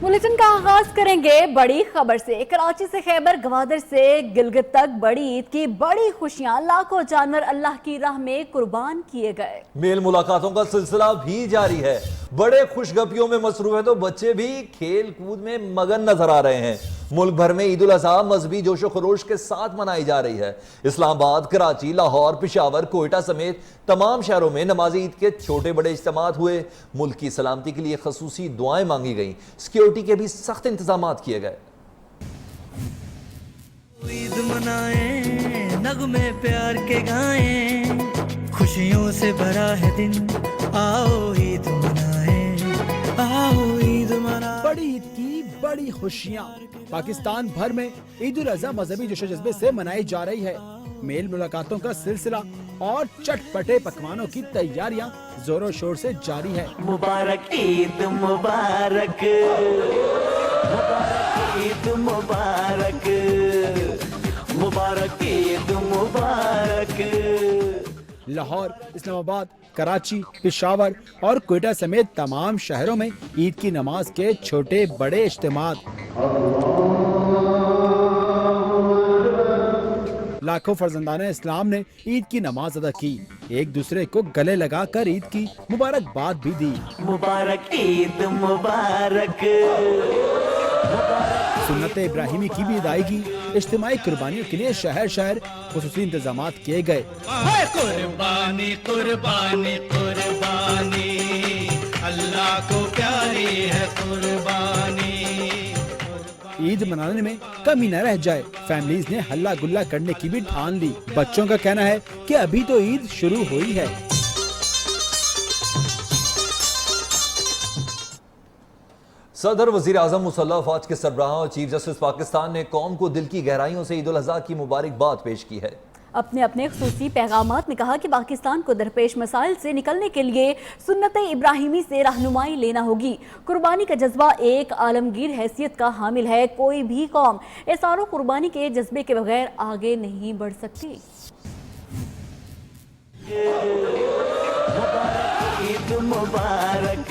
Bulletin का आगाज करेंगे बड़ी खबर से। कराची से खैबर गवादर से गिलगित तक बड़ी ईद की बड़ी खुशियां, लाखों जानवर अल्लाह की राह में कुर्बान किए गए। मेल मुलाकातों का सिलसिला भी जारी है। बड़े खुशगपियों में मसरूफ है तो बच्चे भी खेल कूद में मगन नजर आ रहे हैं। मुल्क भर में ईद उल अज़हा मजहबी जोशो खरोश के साथ मनाई जा रही है। इस्लामाबाद, कराची, लाहौर, पेशावर, कोयटा समेत तमाम शहरों में नमाज ईद के छोटे बड़े इज्तिमात हुए। मुल्क की सलामती के लिए खसूसी दुआएं मांगी गईं। सिक्योरिटी के भी सख्त इंतजाम किए गए। ईद मनाएं, नगमे प्यार के गाएं, खुशियों से भरा है दिन, आओ ईद मनाएं, आओ ईद मनाएं। बड़ी ईद की बड़ी खुशियाँ पाकिस्तान भर में ईद उल अज़हा मजहबी जोश जज्बे से मनाई जा रही है। मेल मुलाकातों का सिलसिला और चटपटे पकवानों की तैयारियां जोरों शोर से जारी है। मुबारक ईद मुबारक, मुबारक ईद मुबारक, मुबारक ईद मुबारक। लाहौर, इस्लामाबाद, कराची, पेशावर और कोयटा समेत तमाम शहरों में ईद की नमाज के छोटे बड़े इज्तिमात। लाखों फर्जंदाने इस्लाम ने ईद की नमाज अदा की, एक दूसरे को गले लगाकर ईद की मुबारकबाद भी दी। मुबारक ईद मुबारक। सुन्नत इब्राहिमी की भी अदायगी, इज्तिमाई कुर्बानियों के लिए शहर शहर खुसूसी इंतजाम किए गए। कुर्बानी कुर्बानी कुर्बानी, अल्लाह को प्यारी है कुर्बानी। ईद मनाने में कमी न रह जाए, फैमिलीज ने हल्ला गुल्ला करने की भी ठान ली। बच्चों का कहना है कि अभी तो ईद शुरू हुई है। सदर वजीर आजम मुसल्लह अफवाज के सरबराह और चीफ जस्टिस पाकिस्तान ने कौम को दिल की गहराइयों से ईद उल अज़हा की मुबारकबाद पेश की है। अपने अपने खुसूसी पैगामात में कहा कि पाकिस्तान को दरपेश मसाइल से निकलने के लिए सुन्नत इब्राहिमी से रहनुमाई लेना होगी। कुर्बानी का जज्बा एक आलमगीर हैसियत का हामिल है। कोई भी कौम एसारो कुर्बानी के जज्बे के बगैर आगे नहीं बढ़ सकती।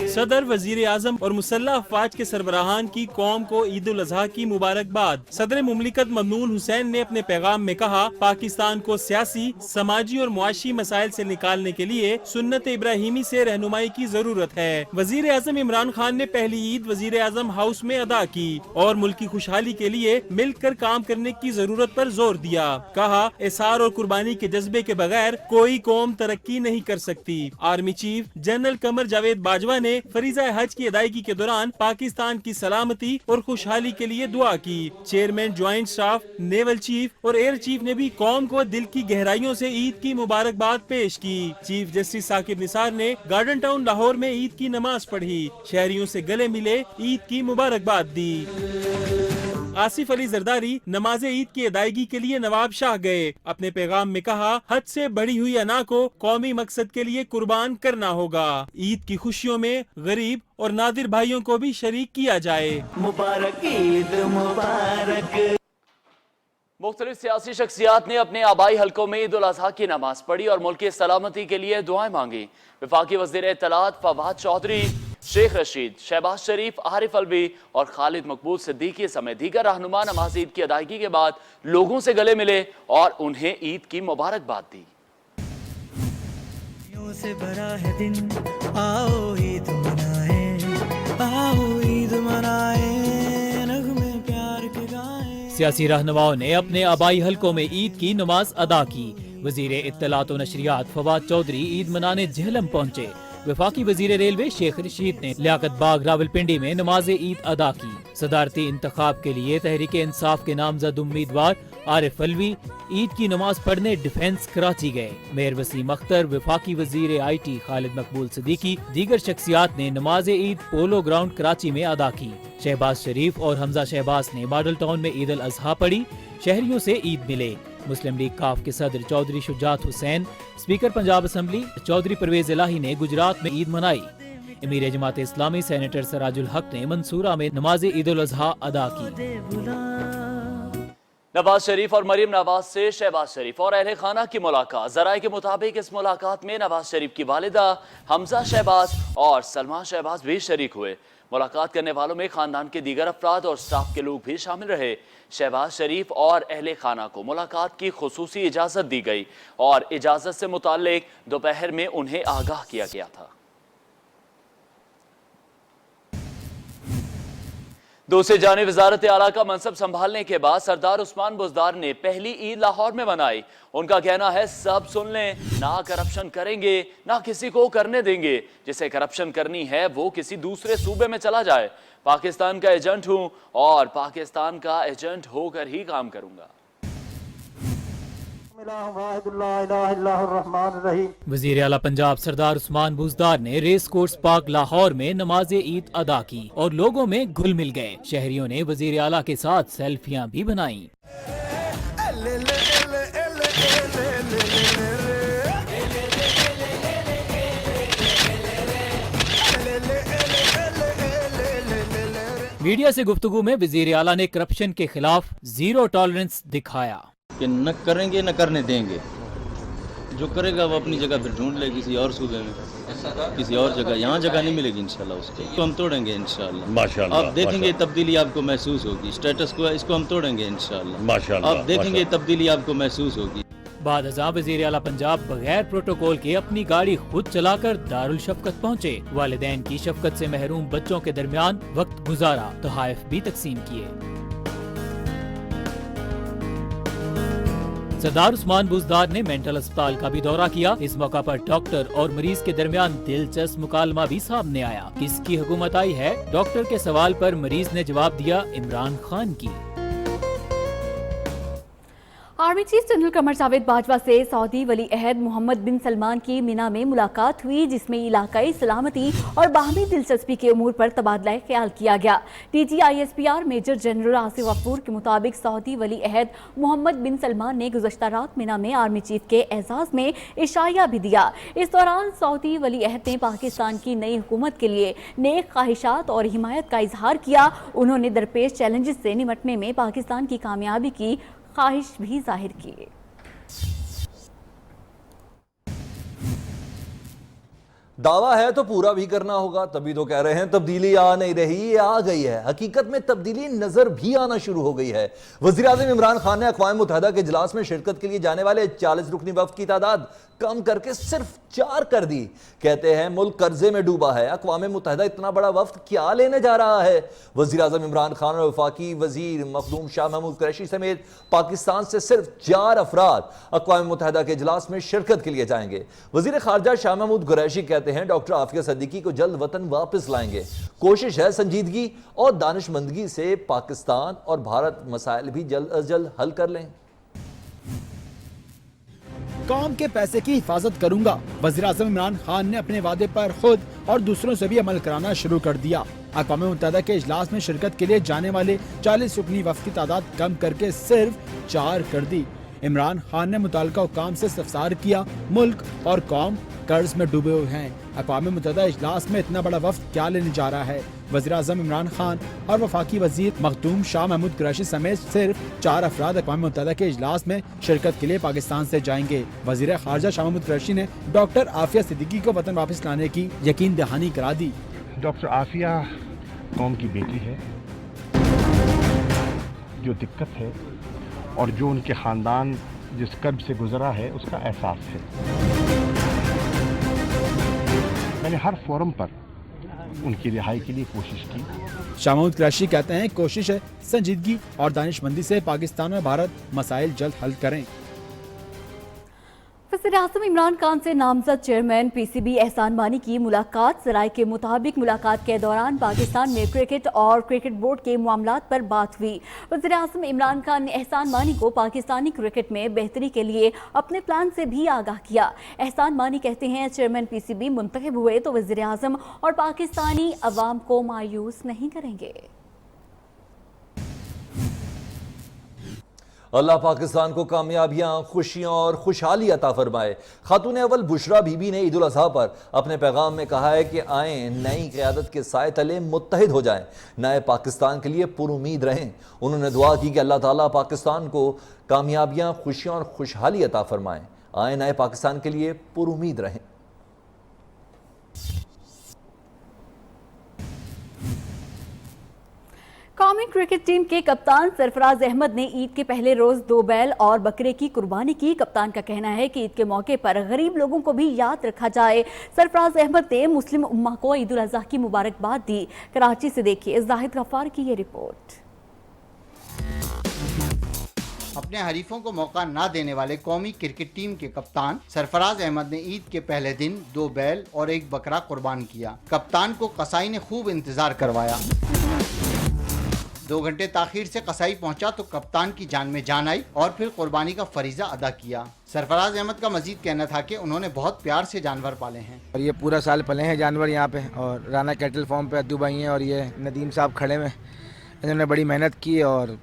सदर, वजीर आजम और मुसल्लह अफवाज के सरबराहान की कौम को ईद उल अज़हा की मुबारकबाद। सदर मुमलिकत ममनून हुसैन ने अपने पैगाम में कहा, पाकिस्तान को सियासी, समाजी और मुआशी मसाइल से निकालने के लिए सुन्नत इब्राहिमी से रहनुमाई की जरूरत है। वजीर आजम इमरान खान ने पहली ईद वजीर आजम हाउस में अदा की और मुल्क की खुशहाली के लिए मिलकर काम करने की जरूरत पर जोर दिया। कहा, एसार और कुर्बानी के जज्बे के बगैर कोई कौम तरक्की नहीं कर सकती। Army chief general Qamar Javed Bajwa ने फरीज़ा हज की अदायगी के दौरान पाकिस्तान की सलामती और खुशहाली के लिए दुआ की। Chairman joint staff, naval chief और एयर चीफ ने भी कौम को दिल की गहराइयों से ईद की मुबारकबाद पेश की। चीफ जस्टिस साकिब निसार ने गार्डन टाउन लाहौर में ईद की नमाज पढ़ी, शहरियों से गले मिले, ईद की मुबारकबाद दी। आसिफ अली जरदारी नमाज ईद की अदायगी के लिए नवाब शाह गए। अपने पैगाम में कहा, हद से बढ़ी हुई अना को कौमी मकसद के लिए कुर्बान करना होगा। ईद की खुशियों में गरीब और नादिर भाइयों को भी शरीक किया जाए। मुबारक ईद मुबारक। मुख्तलिफ सियासी शख्सियात ने अपने आबाई हलकों में ईद उल अज़हा की नमाज पढ़ी और मुल्क की सलामती के लिए दुआएं मांगी। वफाकी वज़ीर इत्तलात फवाद चौधरी, शेख रशीद, शहबाज शरीफ, आरिफ अलवी और खालिद मकबूल सिद्दीकी समेत दीगर रहनुमा नमाज ईद की अदायगी के बाद लोगों से गले मिले और उन्हें ईद की मुबारकबाद दी। से भरा है दिन, आओ ईद मनाएं, आओ ईद मनाएं, नगमे प्यार के गाएं। सियासी रहनुमाओं ने अपने आबाई हलकों में ईद की नमाज अदा की। वजीर इत्तलात और नशरियात फवाद चौधरी ईद मनाने झेलम पहुँचे। वफाकी वजीर रेलवे शेख रशीद ने लियाकत बाग रावलपिंडी में नमाज ईद अदा की। सदारती इंतखाब के लिए तहरीक इंसाफ के नामजद उम्मीदवार आरिफ अलवी ईद की नमाज पढ़ने डिफेंस कराची गए। मेयर वसीम अख्तर, वफाकी वजीर IT खालिद मकबूल सिद्दीकी, दीगर शख्सियात ने नमाज ईद पोलो ग्राउंड कराची में अदा की। शहबाज शरीफ और हमजा शहबाज ने मॉडल टाउन में ईद उल अज़हा पढ़ी, शहरियों से ईद मिले। मुस्लिम लीग काफ के सदर चौधरी शुजात हुसैन, स्पीकर पंजाब असम्बली चौधरी परवेज इलाही ने गुजरात में ईद मनाई। अमीर जमात इस्लामी सेनेटर सराजुल हक ने मंसूरा में नमाज ईद उल अज़हा अदा की। नवाज शरीफ और मरीम नवाज से शहबाज शरीफ और अहले खाना की मुलाकात। ज़राए के मुताबिक इस मुलाकात में नवाज शरीफ की वालिदा हमजा शहबाज और सलमा शहबाज भी शरीक हुए। मुलाकात करने वालों में खानदान के दीगर अफराद और स्टाफ के लोग भी शामिल रहे। शहबाज शरीफ और अहले खाना को मुलाकात की खुसूसी इजाज़त दी गई और इजाज़त से मुताल्लिक दोपहर में उन्हें आगाह किया गया था। दूसरी जानिब वज़ारत आला का मनसब संभालने के बाद सरदार उस्मान बुज़दार ने पहली ईद लाहौर में मनाई। उनका कहना है, सब सुन लें, ना करप्शन करेंगे ना किसी को करने देंगे। जिसे करप्शन करनी है वो किसी दूसरे सूबे में चला जाए। पाकिस्तान का एजेंट हूं और पाकिस्तान का एजेंट होकर ही काम करूंगा। वजीर आला पंजाब सरदार उस्मान बुज़दार ने रेस कोर्स पार्क लाहौर में नमाज ईद अदा की और लोगों में घुल मिल गए। शहरियों ने वजीर आला के साथ सेल्फियां भी बनाई। मीडिया से गुफ्तगू में वजीर आला ने करप्शन के खिलाफ जीरो टॉलरेंस दिखाया कि न करेंगे न करने देंगे। जो करेगा वो अपनी जगह फिर ढूंढ ले किसी और सूबे में, किसी और जगह। यहाँ जगह नहीं मिलेगी इंशाल्लाह उसको, तो हम तोड़ेंगे इंशाल्लाह। माशाल्लाह आप देखेंगे तब्दीली आपको महसूस होगी। स्टेटस को इसको हम तोड़ेंगे इंशाल्लाह। माशाल्लाह आप देखेंगे तब्दीली आपको महसूस होगी। बाद अज़ां वज़ीर आला पंजाब बगैर प्रोटोकॉल के अपनी गाड़ी खुद चलाकर दारुल शफकत पहुँचे। वालिदैन की शफकत से महरूम बच्चों के दरमियान वक्त गुजारा, तोहफ़ भी तकसीम किए। सरदार उस्मान बुज़दार ने मेंटल अस्पताल का भी दौरा किया। इस मौका पर डॉक्टर और मरीज के दरमियान दिलचस्प मुकालमा भी सामने आया। किसकी हुकूमत आई है? डॉक्टर के सवाल पर मरीज ने जवाब दिया, इमरान खान की। Army chief general Qamar Javed Bajwa से सऊदी वली अहद मोहम्मद बिन सलमान की मिना में मुलाकात हुई, जिसमें इलाकाई सलामती और बाहमी दिलचस्पी के उमूर पर तबादला ख्याल किया गया। DGISPR major general Asif Ghafoor के मुताबिक सऊदी वली अहद मोहम्मद बिन सलमान ने गुज़श्ता रात मिना में आर्मी चीफ के एजाज़ में इशाया भी दिया। इस दौरान सऊदी वली अहद ने पाकिस्तान की नई हुकूमत के लिए नेक ख्वाहिशात और हिमायत का इजहार किया। उन्होंने दरपेश चैलेंजेस से निपटने में पाकिस्तान की कामयाबी की ख्वाहिश भी जाहिर की। दावा है तो पूरा भी करना होगा, तभी तो कह रहे हैं तब्दीली आ नहीं रही, ये आ गई है। हकीकत में तब्दीली नजर भी आना शुरू हो गई है। वज़ीर आज़म इमरान खान ने अक़वाम मुत्तहिदा के इजलास में शिरकत के लिए जाने वाले 40 रुकनी वफ़द की तादाद कम करके सिर्फ 4 कर दी। कहते हैं मुल्क कर्जे में डूबा है, अक़वाम मुत्तहिदा इतना बड़ा वफ़द क्या लेने जा रहा है। वज़ीर आज़म इमरान खान और वफाकी वज़ीर मखदूम शाह महमूद कुरैशी समेत पाकिस्तान से सिर्फ 4 अफराद अक़वाम मुत्तहिदा के इजलास में शिरकत के लिए जाएंगे। वज़ीर ख़ारजा शाह महमूद कुरैशी कहते हैं डॉक्टर आफिया सिद्दीकी को जल्द वतन वापस लाएंगे। कोशिश है संजीदगी और दानिशमंदगी से पाकिस्तान और भारत मसाइल भी जल्द अज जल्द हल कर लें। कौम के पैसे की हिफाजत करूंगा। वज़ीर आज़म इमरान खान ने अपने वादे पर खुद और दूसरों से भी अमल कराना शुरू कर दिया। अक़वाम मुत्तहिदा के इजलास में शिरकत के लिए जाने वाले 40 रुकनी वफ़द की तादाद कम करके सिर्फ 4 कर दी। इमरान खान ने मुताल्लिका हुकाम से इस्तफ़सार किया, मुल्क और कौम कर्ज में डूबे हुए हैं। अक़वाम मुत्तहिदा इजलास में इतना बड़ा वफ़द क्या लेने जा रहा है। वज़ीर आज़म इमरान खान और वफाकी वज़ीर मखदूम शाह महमूद कुरैशी समेत सिर्फ 4 अफराद अक़वाम मुत्तहिदा के इजलास में शिरकत के लिए पाकिस्तान से जाएंगे। वज़ीर ख़ारजा शाह महमूद कुरैशी ने डॉक्टर आफिया सिद्दीकी को वतन वापस लाने की यकीन दहानी करा दी। डॉक्टर आफिया कौम की बेटी है, जो दिक्कत है और जो उनके ख़ानदान जिस कर्ब से गुजरा है उसका एहसास है। मैंने हर फोरम पर उनकी रिहाई के लिए कोशिश की। शाह महमूद कुरैशी कहते हैं कोशिश है संजीदगी और दानिशमंदी से पाकिस्तान और भारत मसाइल जल्द हल करें। वज़ीर-ए-आज़म इमरान खान से नामजद चेयरमैन PCB एहसान मानी की मुलाकात। ज़राए के मुताबिक मुलाकात के दौरान पाकिस्तान में क्रिकेट और क्रिकेट बोर्ड के मामलात पर बात हुई। वज़ीर-ए-आज़म इमरान खान ने एहसान मानी को पाकिस्तानी क्रिकेट में बेहतरी के लिए अपने प्लान से भी आगाह किया। एहसान मानी कहते हैं चेयरमैन PCB मुंतखब हुए तो वज़ीर-ए-आज़म और पाकिस्तानी अवाम को मायूस नहीं करेंगे। अल्लाह पाकिस्तान को कामयाबियां, खुशियां और खुशहाली अता फरमाए। खातून अव्वल बुशरा बीबी ने ईद उल अज़हा पर अपने पैगाम में कहा है कि आएँ नई क़यादत के साए तले मुत्तहिद हो जाएं, नए पाकिस्तान के लिए पुरुमीद रहें। उन्होंने दुआ की कि अल्लाह ताला पाकिस्तान को कामयाबियां, खुशियां और खुशहाली अता फरमाएं। आएँ नए पाकिस्तान के लिए पुरुमीद रहें। कौमी क्रिकेट टीम के कप्तान सरफराज अहमद ने ईद के पहले रोज 2 बैल और बकरे की कुर्बानी की। कप्तान का कहना है कि ईद के मौके पर गरीब लोगों को भी याद रखा जाए। सरफराज अहमद ने मुस्लिम उम्मा को ईद उल अज़हा की मुबारकबाद दी। कराची से देखिए जाहिद गफ्फार की ये रिपोर्ट। अपने हरीफों को मौका ना देने वाले कौमी क्रिकेट टीम के कप्तान सरफराज अहमद ने ईद के पहले दिन 2 बैल और 1 बकरा कुर्बान किया। कप्तान को कसाई ने खूब इंतजार करवाया। 2 घंटे ताखीर से कसाई पहुंचा तो कप्तान की जान में जान आई और फिर कुर्बानी का फरीजा अदा किया। सरफराज अहमद का मजीद कहना था कि उन्होंने बहुत प्यार से जानवर पाले हैं और ये पूरा साल पले हैं जानवर यहाँ पे। और राना कैटल फार्म पे अद्दू भाई हैं और ये नदीम साहब खड़े हैं। इन्होंने बड़ी मेहनत की और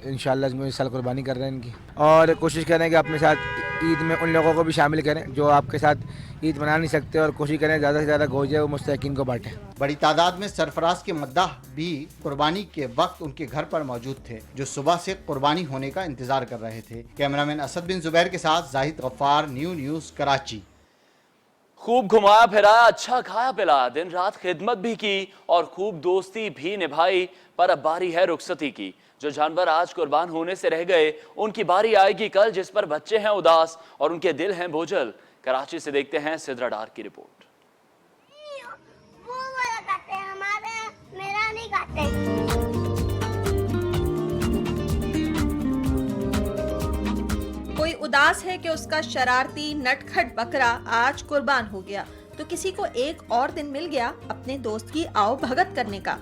इंशाल्लाह इस साल कुर्बानी कर रहे हैं इनकी। और कोशिश करें कि अपने साथ ईद में उन लोगों को भी शामिल करें जो आपके साथ ईद मना नहीं सकते, और कोशिश करें ज़्यादा से ज़्यादा गोश्त वो मुस्तहिकीन को बांटें। बड़ी तादाद में सरफराज के मद्दाह भी कुर्बानी के वक्त उनके घर पर मौजूद थे, जो सुबह से कुर्बानी होने का इंतजार कर रहे थे। कैमरामैन असद बिन जुबैर के साथ जाहिद गफ्फार, न्यूज़ कराची। खूब घुमाया फिराया, अच्छा खाया पिलाया, दिन रात खिदमत भी की और खूब दोस्ती भी निभाई, पर अब बारी है रुखसती की। जो जानवर आज कुर्बान होने से रह गए उनकी बारी आएगी कल, जिस पर बच्चे हैं उदास और उनके दिल हैं बोझल। कराची से देखते हैं सिद्रा डार की रिपोर्ट। वो वाला खाते हैं, मेरा नहीं खाते। कोई उदास है कि उसका शरारती नटखट बकरा आज कुर्बान हो गया, तो किसी को एक और दिन मिल गया अपने दोस्त की आओ भगत करने का।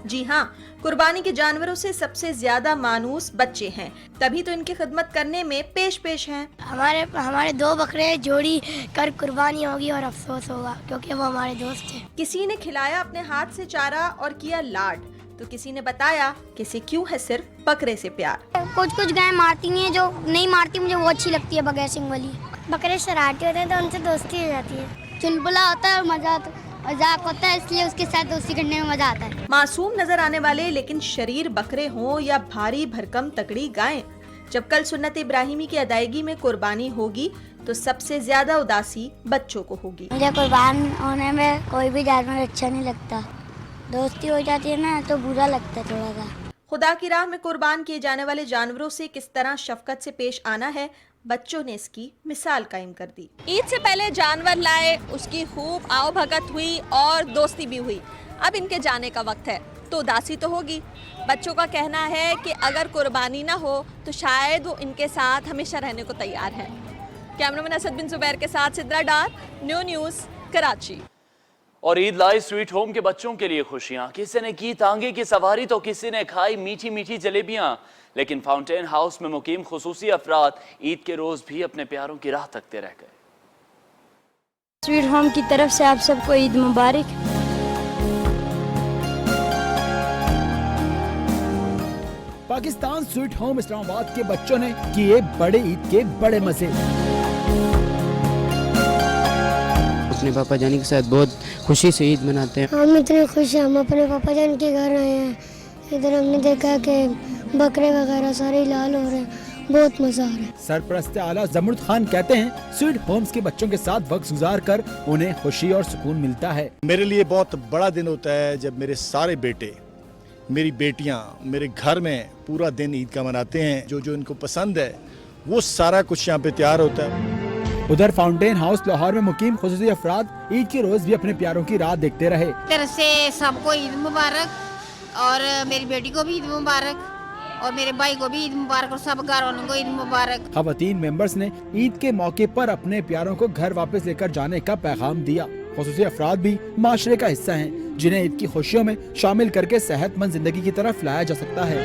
जी हाँ, कुर्बानी के जानवरों से सबसे ज्यादा मानूस बच्चे हैं, तभी तो इनकी खिदमत करने में पेश हैं। हमारे 2 बकरे जोड़ी कर कुर्बानी होगी और अफसोस होगा क्योंकि वो हमारे दोस्त थे। किसी ने खिलाया अपने हाथ से चारा और किया लाड, तो किसी ने बताया किसे क्यों है सिर्फ बकरे से प्यार। कुछ गाय मारती नहीं है, जो नहीं मारती मुझे वो अच्छी लगती है, बगैर सिंग वाली। बकरे शरारती होते हैं तो उनसे दोस्ती हो जाती है। चुलबुला होता है और मजाक होता है, इसलिए उसके साथ दोस्ती करने में मजा आता है। मासूम नजर आने वाले लेकिन शरीर बकरे हों या भारी भरकम तगड़ी गायें, जब कल सुन्नत इब्राहिमी की अदायगी में कुर्बानी होगी तो सबसे ज्यादा उदासी बच्चों को होगी। मुझे कुर्बान होने में कोई भी जानवर अच्छा नहीं लगता, दोस्ती हो जाती है ना तो बुरा लगता है थोड़ा सा। खुदा की राह में कुर्बान किए जाने वाले जानवरों से किस तरह शफकत से पेश आना है, बच्चों ने इसकी मिसाल कायम कर दी। ईद से पहले जानवर लाए, उसकी खूब आओ भगत हुई और दोस्ती भी हुई। अब इनके जाने का वक्त है तो उदासी तो होगी। बच्चों का कहना है कि अगर कुर्बानी ना हो तो शायद वो इनके साथ हमेशा रहने को तैयार है। कैमरामैन असद बिन जुबैर के साथ सिद्रा डार, न्यूज़ कराची। और ईद लाई स्वीट होम के बच्चों के लिए खुशियां। किसी ने की तांगे की सवारी तो किसी ने खाई मीठी मीठी जलेबियां। लेकिन फाउंटेन हाउस में मुकीम खुसूसी अफराद ईद के रोज भी अपने प्यारों की राह तकते रह गए। स्वीट होम की तरफ से आप सबको ईद मुबारक। पाकिस्तान स्वीट होम इस्लामाबाद के बच्चों ने किए बड़े ईद के बड़े मजे। अपने पापा जानी के साथ बहुत खुशी से ईद मनाते हैं। हम इतने खुश हैं, हम अपने पापा जान के घर आए हैं। इधर हमने देखा कि बकरे वगैरह सारे लाल हो रहे हैं, बहुत मजा आ रहा है। सरपरस्त आला जमरुद खान कहते हैं स्वीट होम्स के बच्चों के साथ वक्त गुजार कर उन्हें खुशी और सुकून मिलता है। मेरे लिए बहुत बड़ा दिन होता है जब मेरे सारे बेटे, मेरी बेटियां मेरे घर में पूरा दिन ईद का मनाते हैं। जो जो इनको पसंद है वो सारा कुछ यहाँ पे तैयार होता है। उधर फाउंटेन हाउस लाहौर में मुकीम खुसूसी अफराद ईद के रोज भी अपने प्यारों की राह देखते रहे। तरफ से सबको ईद मुबारक और मेरी बेटी को भी ईद मुबारक और मेरे भाई को भी ईद मुबारक और सब घर वालों को ईद मुबारक। खवातीन मेंबर्स ने ईद के मौके पर अपने प्यारों को घर वापस लेकर जाने का पैगाम दिया। खुसूसी अफराद भी माशरे का हिस्सा हैं, जिन्हें ईद की खुशियों में शामिल करके सेहतमंद जिंदगी की तरफ लाया जा सकता है।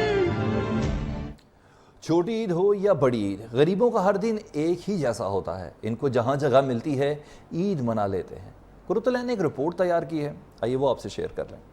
छोटी ईद हो या बड़ी ईद, गरीबों का हर दिन एक ही जैसा होता है। इनको जहां जगह मिलती है ईद मना लेते हैं। कुरुतलैन ने एक रिपोर्ट तैयार की है, आइए वो आपसे शेयर कर रहे हैं।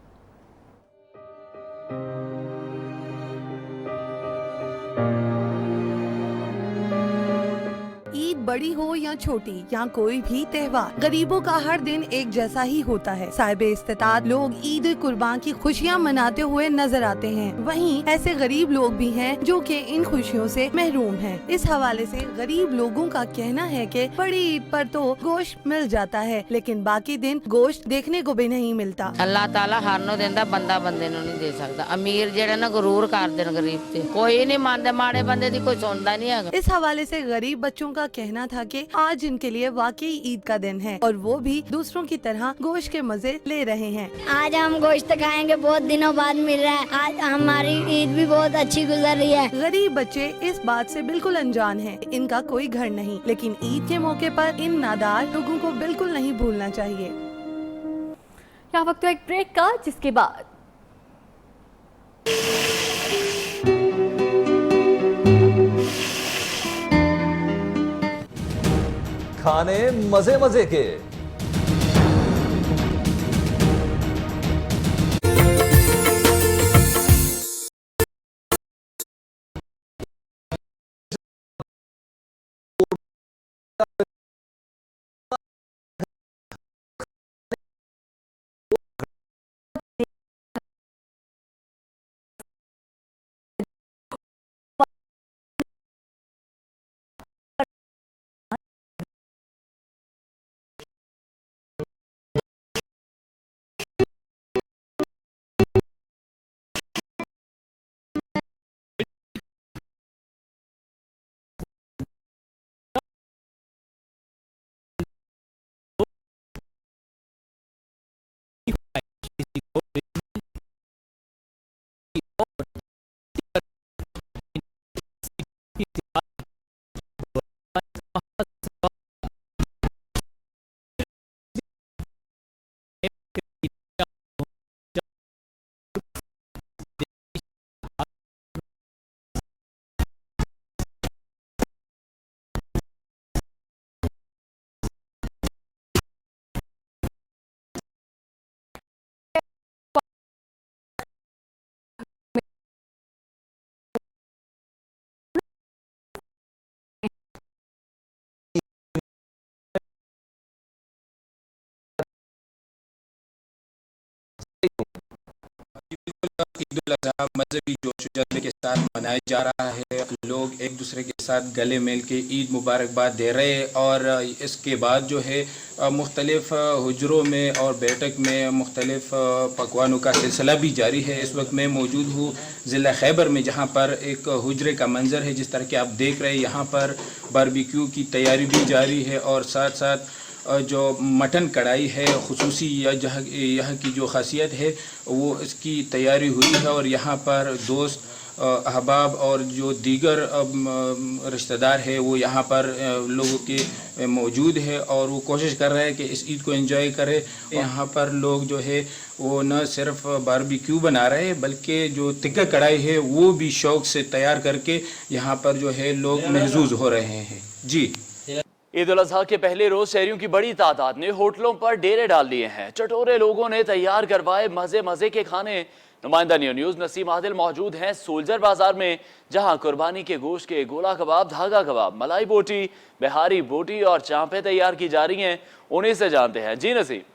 ईद बड़ी हो या छोटी, यहाँ कोई भी त्योहार गरीबों का हर दिन एक जैसा ही होता है। साहिब इस्तिताअत लोग ईद कुर्बान की खुशियाँ मनाते हुए नजर आते हैं। वहीं ऐसे गरीब लोग भी हैं जो कि इन खुशियों से महरूम हैं। इस हवाले से गरीब लोगों का कहना है कि बड़ी ईद पर तो गोश्त मिल जाता है, लेकिन बाकी दिन गोश्त देखने को भी नहीं मिलता। अल्लाह ताला हर ਨੂੰ ਦਿੰਦਾ, ਬੰਦਾ ਬੰਦੇ ਨੂੰ ਨਹੀਂ ਦੇ ਸਕਦਾ। अमीर ਜਿਹੜੇ ਨਾ ਗਰੂਰ ਕਰਦੇ ਨੇ गरीब ਤੇ ਕੋਈ नहीं मानते, माड़े बंदे ਦੀ ਕੋਈ सुनता नहीं है। इस हवाले से गरीब बच्चों का कहना था कि आज इनके लिए वाकई ईद का दिन है और वो भी दूसरों की तरह गोश्त के मजे ले रहे हैं। आज हम गोश्त खाएंगे, बहुत दिनों बाद मिल रहा है। आज हमारी ईद भी बहुत अच्छी गुजर रही है। गरीब बच्चे इस बात से बिल्कुल अनजान हैं। इनका कोई घर नहीं, लेकिन ईद के मौके पर इन नादार लोगों को बिल्कुल नहीं भूलना चाहिए। यहाँ वक्त है एक ब्रेक का, जिसके बाद खाने मजे मजे के। ईद उल अज़हा मजहबी जोश जज्बे के साथ मनाया जा रहा है। लोग एक दूसरे के साथ गले मिल के ईद मुबारकबाद दे रहे हैं और इसके बाद जो है मुख्तलिफ हुजरों में और बैठक में मुख्तलिफ पकवानों का सिलसिला भी जारी है। इस वक्त मैं मौजूद हूँ ज़िला खैबर में, जहाँ पर एक हुजरे का मंज़र है। जिस तरह के आप देख रहे हैं, यहाँ पर बारबेक्यू की तैयारी भी जारी है और साथ साथ जो मटन कढ़ाई है खुसूसी यहाँ की जो खासियत है वो इसकी तैयारी हुई है और यहाँ पर दोस्त अहबाब और जो दीगर रिश्तेदार है वो यहाँ पर लोगों के मौजूद है और वो कोशिश कर रहे हैं कि इस ईद को एंजॉय करें। यहाँ पर लोग जो है वो न सिर्फ बारबेक्यू बना रहे हैं बल्कि जो तिक्का कढ़ाई है वो भी शौक़ से तैयार करके यहाँ पर जो है लोग महजूज हो रहे हैं। जी, ईद उल अज़हा के पहले रोज शहरियों की बड़ी तादाद ने होटलों पर डेरे डाल दिए हैं। चटोरे लोगों ने तैयार करवाए मजे मजे के खाने। नुमाइंदा न्यूज़ नसीम आदिल मौजूद हैं सोल्जर बाजार में, जहां कुर्बानी के गोश्त के गोला कबाब, धागा कबाब, मलाई बोटी, बिहारी बोटी और चांपे तैयार की जा रही हैं। उन्हीं से जानते हैं। जी नसीम।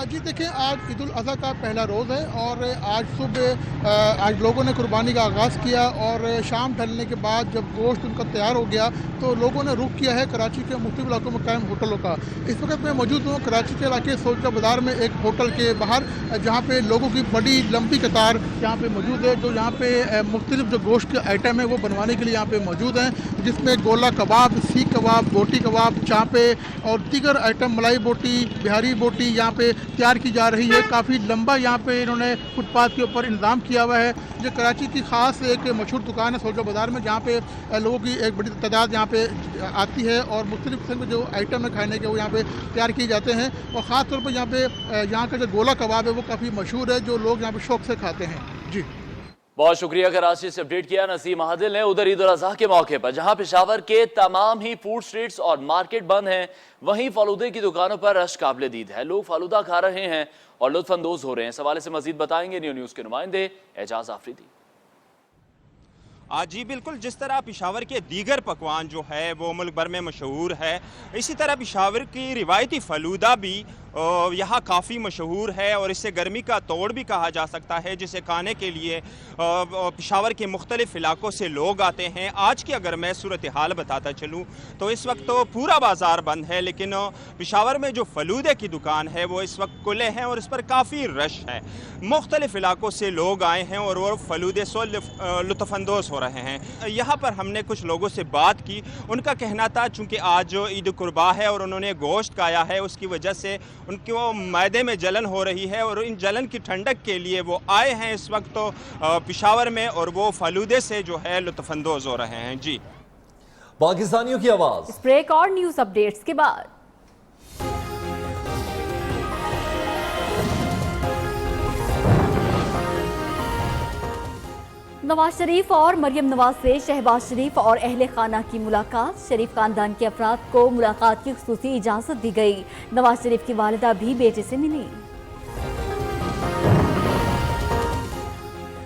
जी देखिए, आज ईद उल अज़हा का पहला रोज़ है और आज सुबह आज लोगों ने कुर्बानी का आगाज़ किया और शाम ढलने के बाद जब गोश्त उनका तैयार हो गया तो लोगों ने रुख किया है कराची के मुख्तलिफ इलाकों में कायम होटलों का। इस वक्त मैं मौजूद हूँ कराची के इलाके सोल्जर बाज़ार में एक होटल के बाहर, जहाँ पे लोगों की बड़ी लंबी कतार यहाँ पे मौजूद है। जो यहाँ पे मुख्तलिफ जो गोश्त के आइटम है वो बनवाने के लिए यहाँ पे मौजूद हैं, जिसमें गोला कबाब, सीख कबाब, बोटी कबाब, चाँपे और दीगर आइटम, मलाई बोटी, बिहारी बोटी यहाँ पे तैयार की जा रही है। काफ़ी लंबा यहाँ पे इन्होंने फुटपाथ के ऊपर इंतजाम किया हुआ है। जो कराची की ख़ास एक मशहूर दुकान है सोल्जर बाज़ार में, जहाँ पे लोगों की एक बड़ी तादाद यहाँ पे आती है और मुख्तलिफ किस्म के जो आइटम है खाने के वो यहाँ पे तैयार किए जाते हैं। और ख़ास तौर पर यहाँ पे यहाँ का जो गोला कबाब है वो काफ़ी मशहूर है, जो लोग यहाँ पे शौक़ से खाते हैं। जी, बहुत शुक्रिया कराची से अपडेट किया नसीम आदिल ने। उधर ईद उल अज़हा के मौके पर जहां पेशावर के तमाम ही फूड स्ट्रीट्स और मार्केट बंद हैं, वहीं फालूदे की दुकानों पर रश काबिल दीद है। लोग फालूदा खा रहे हैं और लुत्फानंदोज हो रहे हैं। इस हवाले से मजीद बताएंगे न्यूज़ के नुमाइंदे एजाज आफरीदी। जी बिल्कुल, जिस तरह पेशावर के दीगर पकवान जो है वो मुल्क भर में मशहूर है, इसी तरह पेशावर की रिवायती फलूदा भी यहाँ काफ़ी मशहूर है और इसे गर्मी का तोड़ भी कहा जा सकता है, जिसे खाने के लिए पेशावर के मुख्तलिफ इलाकों से लोग आते हैं। आज की अगर मैं सूरत हाल बताता चलूँ तो इस वक्त तो पूरा बाज़ार बंद है, लेकिन पेशावर में जो फलूदे की दुकान है वो इस वक्त खुले हैं और इस पर काफ़ी रश है। मुख्तलिफ इलाकों से लोग आए हैं और वो फलूदे से लुत्फ़अंदोज़ हो रहे हैं। यहाँ पर हमने कुछ लोगों से बात की, उनका कहना था चूँकि आज ईद कुर्बा है और उन्होंने गोश्त खाया है, उसकी वजह से उनके वो मैदे में जलन हो रही है और इन जलन की ठंडक के लिए वो आए हैं इस वक्त तो पेशावर में और वो फलूदे से जो है लुत्फ़अंदोज़ हो रहे हैं। जी, पाकिस्तानियों की आवाज़ ब्रेक और न्यूज़ अपडेट्स के बाद। नवाज शरीफ और मरियम नवाज से शहबाज शरीफ और अहले खाना की मुलाकात। शरीफ खानदान के अफराद को मुलाकात की खुसूसी इजाजत दी गई। नवाज शरीफ की वालिदा भी बेटे से मिली।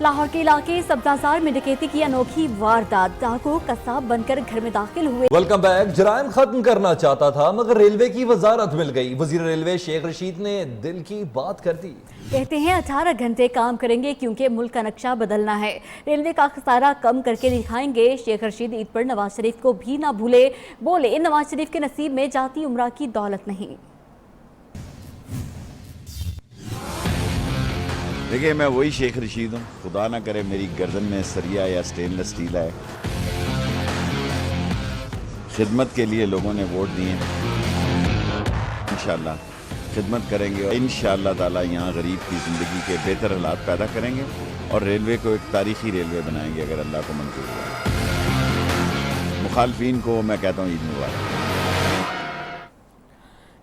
लाहौर के इलाके सब्जाजार में डकैती की अनोखी वारदात। डाकू कसाब बनकर घर में दाखिल हुए। Welcome back. जराइम खत्म करना चाहता था मगर रेलवे की वजारत मिल गई। वजीर रेलवे शेख रशीद ने दिल की बात कर दी। कहते हैं 18 घंटे काम करेंगे क्योंकि मुल्क का नक्शा बदलना है। रेलवे का खसारा कम करके दिखाएंगे। शेख रशीद ईद पर नवाज शरीफ को भी ना भूले। बोले नवाज शरीफ के नसीब में जाती उम्रा की दौलत नहीं। देखिए, मैं वही शेख रशीद हूँ। खुदा ना करे मेरी गर्दन में सरिया या स्टेनलेस स्टील है। खिदमत के लिए लोगों ने वोट दिए, इंशाल्लाह खिदमत करेंगे और इंशाल्लाह ताला यहाँ गरीब की ज़िंदगी के बेहतर हालात पैदा करेंगे और रेलवे को एक तारीखी रेलवे बनाएंगे अगर अल्लाह को मंजूर हुआ। मुखालफीन को मैं कहता हूँ ईद मुबारक।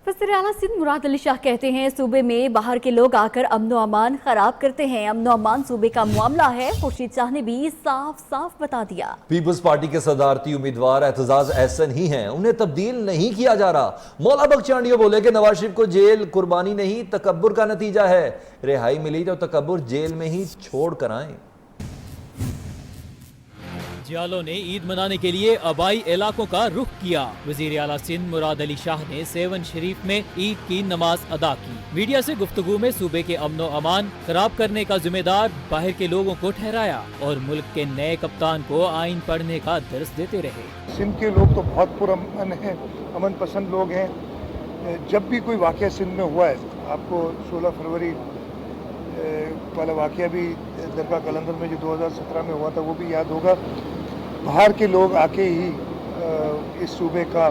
वज़ीर आला सिंध मुराद अली शाह कहते हैं सूबे में बाहर के लोग आकर अमनो अमान खराब करते हैं। अमनो अमान सूबे का मामला है। खुर्शीद शाह ने भी साफ साफ बता दिया। पीपल्स पार्टी के सदारती उम्मीदवार एतजाज एहसन ही हैं, उन्हें तब्दील नहीं किया जा रहा। मौला बख्शांडियो बोले कि नवाज शरीफ को जेल कुर्बानी नहीं तकब्बुर का नतीजा है। रिहाई मिली तो तकब्बुर जेल में ही छोड़ कर आए। जियालों ने ईद मनाने के लिए आबाई इलाकों का रुख किया। वजीर आला सिंध मुराद अली शाह ने सेवन शरीफ में ईद की नमाज अदा की। मीडिया से गुफ्तगू में सूबे के अमनो अमान खराब करने का जिम्मेदार बाहर के लोगों को ठहराया और मुल्क के नए कप्तान को आइन पढ़ने का दर्स देते रहे। सिंध के लोग तो बहुत पुरअमन हैं, अमन पसंद लोग हैं। जब भी कोई वाक़या सिंध में हुआ है, आपको 16 फरवरी वाला वाक़या भी दरगाह कलंदर में जो 2017 में हुआ था वो भी याद होगा। बाहर के लोग आके ही इस सूबे का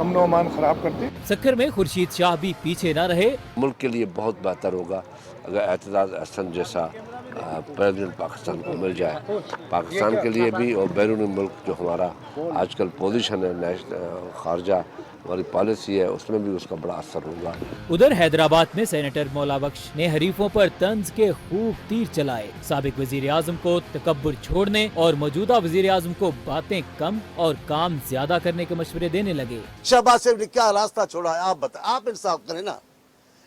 अमन अमान खराब करते। सक्कर में खुर्शीद शाह भी पीछे न रहे। मुल्क के लिए बहुत बेहतर होगा अगर एतजाज एहसन जैसा प्रेसिडेंट पाकिस्तान को मिल जाए। पाकिस्तान के लिए भी और बैरून मुल्क जो हमारा आजकल पोजीशन है, नेशनल खारजा हमारी पॉलिसी है, उसमें भी उसका बड़ा असर होगा। उधर हैदराबाद में सेनेटर मौला बख्श ने हरीफों पर तंज के खूब तीर चलाए। साबिक वजीर आजम को तकब्बुर छोड़ने और मौजूदा वजीर आजम को बातें कम और काम ज्यादा करने के मशवरे देने लगे। शहबाज शरीफ ने क्या रास्ता छोड़ा है आप बताएं, आप इंसाफ करें ना।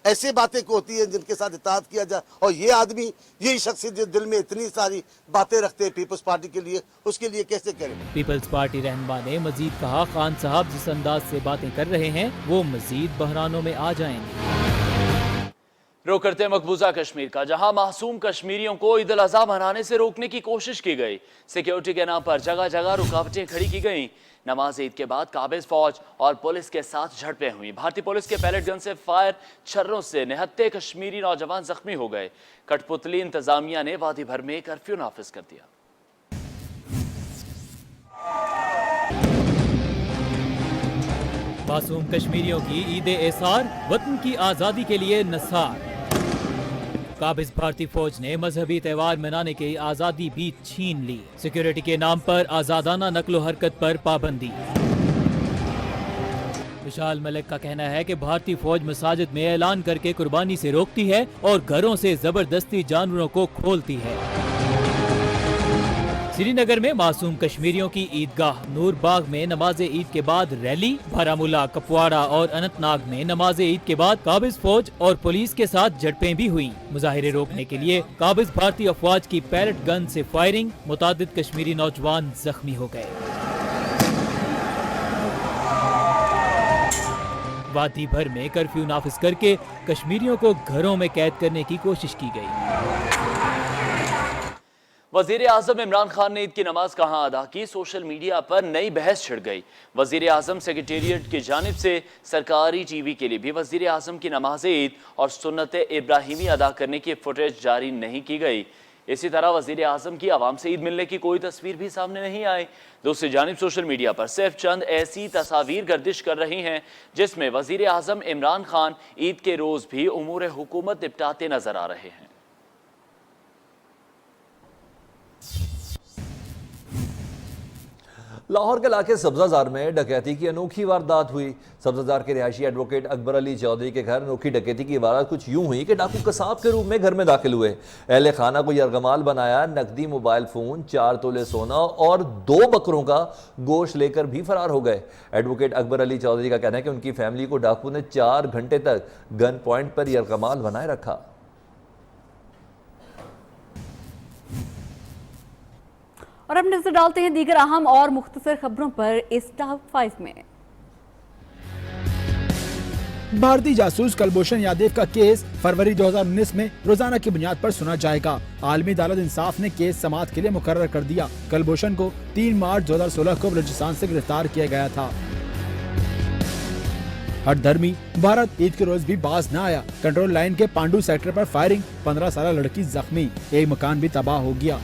ऐसी बातें को होती है जिनके साथ इताअत किया जाए और ये आदमी यही शख्स जो दिल में इतनी सारी बातें रखते हैं पीपल्स पार्टी के लिए, उसके लिए कैसे करें। पीपल्स पार्टी रहनुमा ने मजीद कहा खान साहब जिस अंदाज से बातें कर रहे हैं वो मजीद बहरानों में आ जाएंगे। रुख करते मकबूजा कश्मीर का, जहां मासूम कश्मीरियों को ईद उल अज़हा मनाने से रोकने की कोशिश की गई। सिक्योरिटी के नाम पर जगह जगह रुकावटें खड़ी की गईं। नमाज ईद के बाद काबिज फौज और पुलिस के साथ झड़पें हुई। भारतीय पुलिस के पैलेट गन से फायर छर्रों से निहत्ते कश्मीरी नौजवान जख्मी हो गए। कठपुतली इंतजामिया ने वादी भर में कर्फ्यू नाफिज कर दिया। मासूम कश्मीरियों की ईद एसार, वतन की आज़ादी के लिए नसार। काबिज भारतीय फौज ने मजहबी त्यौहार मनाने की आज़ादी भी छीन ली। सिक्योरिटी के नाम पर आज़ादाना नकलो हरकत पर पाबंदी। विशाल मलिक का कहना है कि भारतीय फौज मसाजिद में ऐलान करके कुर्बानी से रोकती है और घरों से जबरदस्ती जानवरों को खोलती है। श्री नगर में मासूम कश्मीरियों की ईदगाह नूर बाग में नमाज ईद के बाद रैली, बारामूला, कुपवाड़ा और अनंतनाग में नमाज ईद के बाद काबिज फौज और पुलिस के साथ झड़पें भी हुई। मुजाहिरे रोकने के लिए काबिज भारतीय अफवाज की पैलेट गन से फायरिंग, मुतादिद कश्मीरी नौजवान जख्मी हो गए। वादी भर में कर्फ्यू नाफिज करके कश्मीरियों को घरों में कैद करने की कोशिश की गई। वजीर आजम इमरान खान ने ईद की नमाज कहां अदा की, सोशल मीडिया पर नई बहस छिड़ गई। वजीर आजम सेक्रेटेरिएट की जानिब से सरकारी टीवी के लिए भी वजीर आजम की नमाज ईद और सुन्नत इब्राहिमी अदा करने की फुटेज जारी नहीं की गई। इसी तरह वजीर आजम की आवाम से ईद मिलने की कोई तस्वीर भी सामने नहीं आई। दूसरी जानिब सोशल मीडिया पर सिर्फ चंद ऐसी तस्वीर गर्दिश कर रही हैं जिसमें वजीर आजम इमरान खान ईद के रोज भी उमूर हुकूमत निपटाते नजर आ रहे हैं। लाहौर के इलाके सब्जाजार में डकैती की अनोखी वारदात हुई। सब्जाजार के रिहायशी एडवोकेट अकबर अली चौधरी के घर अनोखी डकैती की वारदात कुछ यूं हुई कि डाकू कसाब के रूप में घर में दाखिल हुए। अहले खाना को यरगमाल बनाया, नकदी, मोबाइल फोन, 4 तोले सोना और 2 बकरों का गोश्त लेकर भी फरार हो गए। एडवोकेट अकबर अली चौधरी का कहना है कि उनकी फैमिली को डाकू ने 4 घंटे तक गन पॉइंट पर यरगमाल बनाए रखा। और अब नजर डालते हैं दीगर अहम और मुख्तसर खबरों पर इस टॉप 5 में। भारतीय जासूस कुलभूषण यादव का केस फरवरी 2019 में रोजाना की बुनियाद पर सुना जाएगा। आलमी अदालत इंसाफ ने केस समाअत के लिए मुकर्रर कर दिया। कुलभूषण को 3 मार्च 2016 को बलूचिस्तान से गिरफ्तार किया गया था। हठधर्मी भारत ईद के रोज भी बाज न आया। कंट्रोल लाइन के पांडू सेक्टर पर फायरिंग, 15 साल लड़की जख्मी, एक मकान भी तबाह हो गया।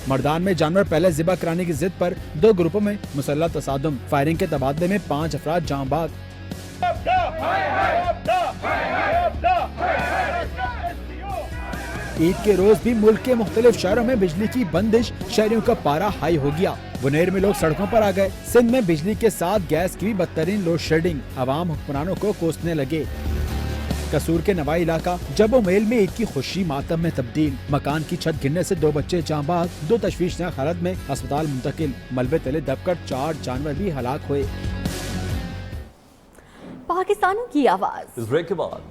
मर्दान में जानवर पहले ज़िबा कराने की जिद पर 2 ग्रुपों में मुसल्लह तसादुम, फायरिंग के तबादले में 5 अफराद जाँ बाग। ईद के रोज भी मुल्क के मुख्तलिफ शहरों में बिजली की बंदिश, शहरियों का पारा हाई हो गया। बुनेर में लोग सड़कों पर आ गए। सिंध में बिजली के साथ गैस की भी बदतरीन लोड शेडिंग, अवाम हुक्मरानों को कोसने लगे। कसूर के नवाई इलाका जबो मेल में ईद की खुशी मातम में तब्दील, मकान की छत गिरने से 2 बच्चे जाँ बाग, 2 तशवीशनाक हालत में अस्पताल मुंतकिल, मलबे तले दबकर 4 जानवर भी हलाक हुए। पाकिस्तानियों की आवाज। इस ब्रेक के बाद